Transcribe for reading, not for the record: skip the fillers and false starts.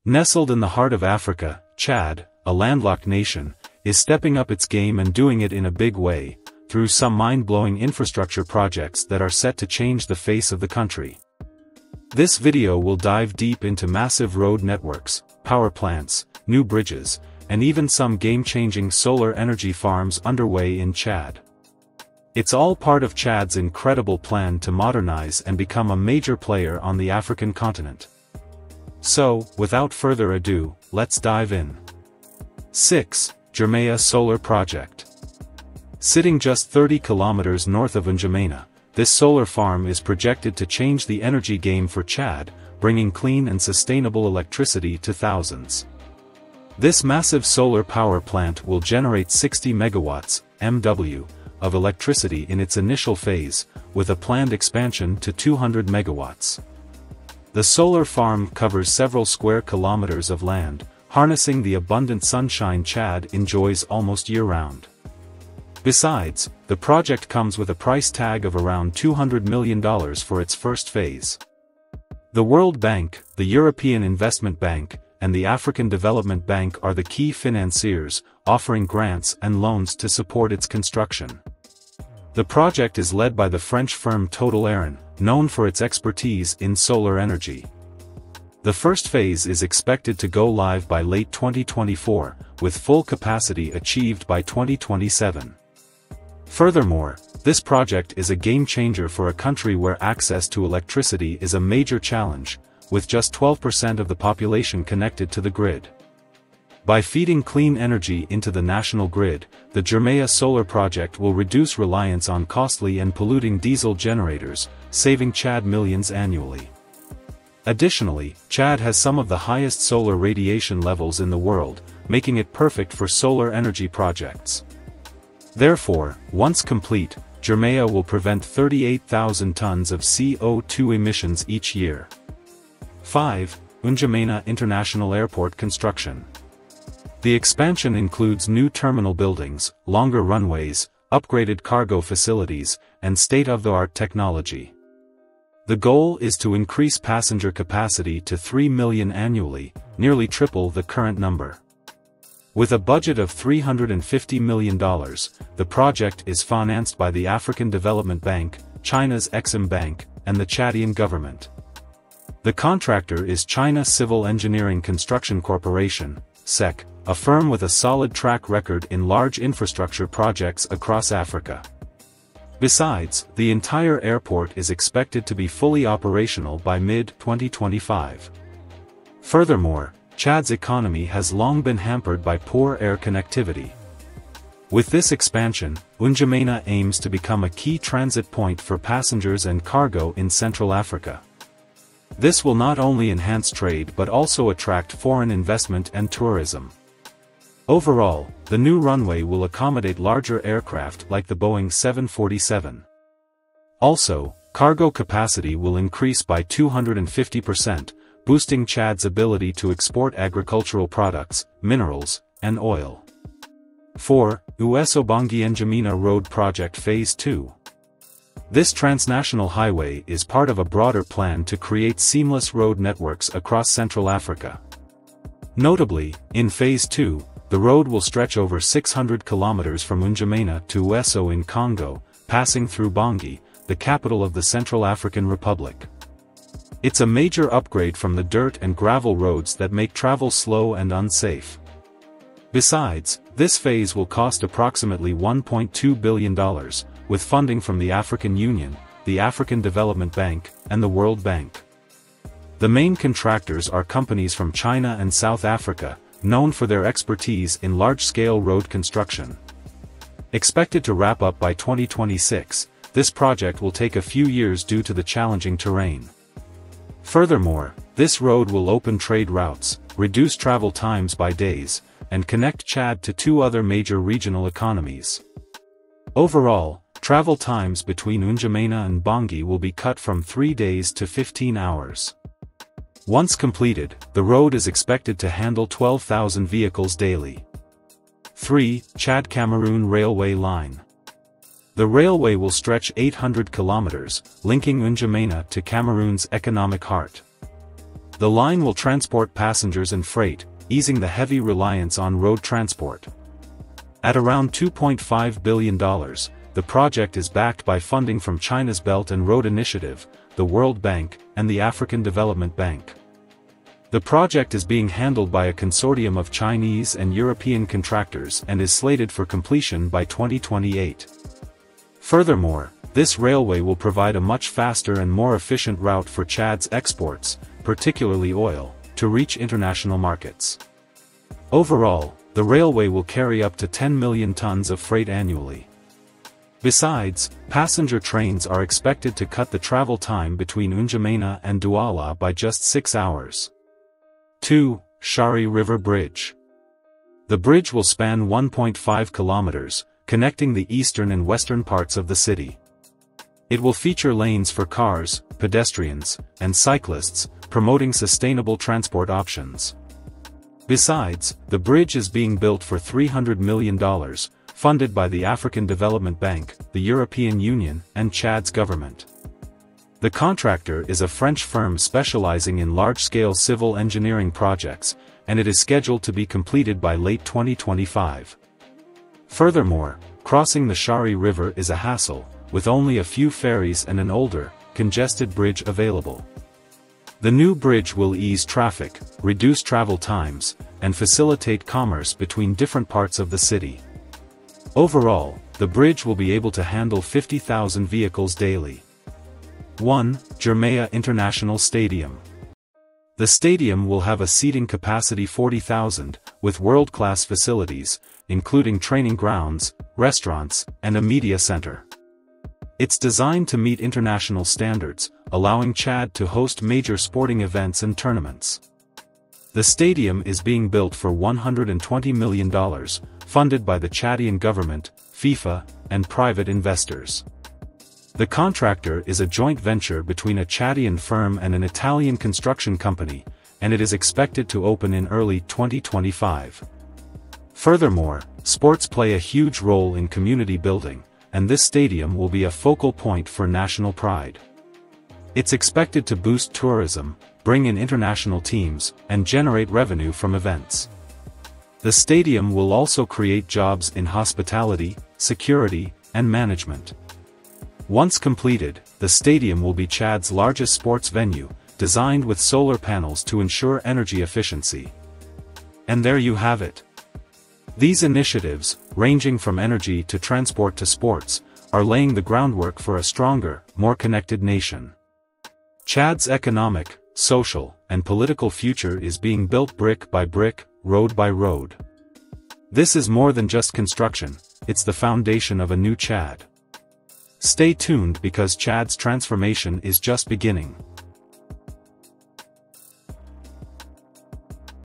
Nestled in the heart of Africa, Chad, a landlocked nation, is stepping up its game and doing it in a big way, through some mind-blowing infrastructure projects that are set to change the face of the country. This video will dive deep into massive road networks, power plants, new bridges, and even some game-changing solar energy farms underway in Chad. It's all part of Chad's incredible plan to modernize and become a major player on the African continent. So, without further ado, let's dive in. 6. Djermaya Solar Project. Sitting just 30 kilometers north of N'Djamena, this solar farm is projected to change the energy game for Chad, bringing clean and sustainable electricity to thousands. This massive solar power plant will generate 60 megawatts (MW) of electricity in its initial phase, with a planned expansion to 200 megawatts. The solar farm covers several square kilometers of land, harnessing the abundant sunshine Chad enjoys almost year-round. Besides, the project comes with a price tag of around $200 million for its first phase. The World Bank, the European Investment Bank, and the African Development Bank are the key financiers, offering grants and loans to support its construction. The project is led by the French firm Total Eren, known for its expertise in solar energy. The first phase is expected to go live by late 2024, with full capacity achieved by 2027. Furthermore, this project is a game-changer for a country where access to electricity is a major challenge, with just 12% of the population connected to the grid. By feeding clean energy into the national grid, the Djermaya solar project will reduce reliance on costly and polluting diesel generators, saving Chad millions annually. Additionally, Chad has some of the highest solar radiation levels in the world, making it perfect for solar energy projects. Therefore, once complete, Djermaya will prevent 38,000 tons of CO2 emissions each year. 5. N'Djamena International Airport construction. The expansion includes new terminal buildings, longer runways, upgraded cargo facilities, and state-of-the-art technology. The goal is to increase passenger capacity to 3 million annually, nearly triple the current number. With a budget of $350 million, the project is financed by the African Development Bank, China's Exim Bank, and the Chadian government. The contractor is China Civil Engineering Construction Corporation, SEC, a firm with a solid track record in large infrastructure projects across Africa. Besides, the entire airport is expected to be fully operational by mid-2025. Furthermore, Chad's economy has long been hampered by poor air connectivity. With this expansion, N'Djamena aims to become a key transit point for passengers and cargo in Central Africa. This will not only enhance trade but also attract foreign investment and tourism. Overall, the new runway will accommodate larger aircraft like the Boeing 747. Also, cargo capacity will increase by 250%, boosting Chad's ability to export agricultural products, minerals, and oil. 4. Ouesso-Bangui-N'Djamena Road Project Phase 2. This transnational highway is part of a broader plan to create seamless road networks across Central Africa. Notably, in Phase 2, the road will stretch over 600 kilometers from N'Djamena to Ouesso in Congo, passing through Bangui, the capital of the Central African Republic. It's a major upgrade from the dirt and gravel roads that make travel slow and unsafe. Besides, this phase will cost approximately $1.2 billion, with funding from the African Union, the African Development Bank, and the World Bank. The main contractors are companies from China and South Africa, known for their expertise in large-scale road construction. Expected to wrap up by 2026, this project will take a few years due to the challenging terrain. Furthermore, this road will open trade routes, reduce travel times by days, and connect Chad to two other major regional economies. Overall, travel times between N'Djamena and Bangui will be cut from 3 days to 15 hours. Once completed, the road is expected to handle 12,000 vehicles daily. 3. Chad-Cameroon Railway Line. The railway will stretch 800 kilometers, linking N'Djamena to Cameroon's economic heart. The line will transport passengers and freight, easing the heavy reliance on road transport. At around $2.5 billion, the project is backed by funding from China's Belt and Road Initiative, the World Bank, and the African Development Bank. The project is being handled by a consortium of Chinese and European contractors and is slated for completion by 2028. Furthermore, this railway will provide a much faster and more efficient route for Chad's exports, particularly oil, to reach international markets. Overall, the railway will carry up to 10 million tons of freight annually. Besides, passenger trains are expected to cut the travel time between N'Djamena and Douala by just 6 hours. 2. Chari River Bridge. The bridge will span 1.5 kilometers, connecting the eastern and western parts of the city. It will feature lanes for cars, pedestrians, and cyclists, promoting sustainable transport options. Besides, the bridge is being built for $300 million, funded by the African Development Bank, the European Union, and Chad's government. The contractor is a French firm specializing in large-scale civil engineering projects, and it is scheduled to be completed by late 2025. Furthermore, crossing the Chari River is a hassle, with only a few ferries and an older, congested bridge available. The new bridge will ease traffic, reduce travel times, and facilitate commerce between different parts of the city. Overall, the bridge will be able to handle 50,000 vehicles daily. 1. Djermaya International Stadium. The stadium will have a seating capacity 40,000, with world-class facilities, including training grounds, restaurants, and a media center. It's designed to meet international standards, allowing Chad to host major sporting events and tournaments. The stadium is being built for $120 million, funded by the Chadian government, FIFA, and private investors. The contractor is a joint venture between a Chadian firm and an Italian construction company, and it is expected to open in early 2025. Furthermore, sports play a huge role in community building, and this stadium will be a focal point for national pride. It's expected to boost tourism, bring in international teams, and generate revenue from events. The stadium will also create jobs in hospitality, security, and management. Once completed, the stadium will be Chad's largest sports venue, designed with solar panels to ensure energy efficiency. And there you have it. These initiatives, ranging from energy to transport to sports, are laying the groundwork for a stronger, more connected nation. Chad's economic, social, and political future is being built brick by brick, road by road. This is more than just construction, it's the foundation of a new Chad. Stay tuned because Chad's transformation is just beginning.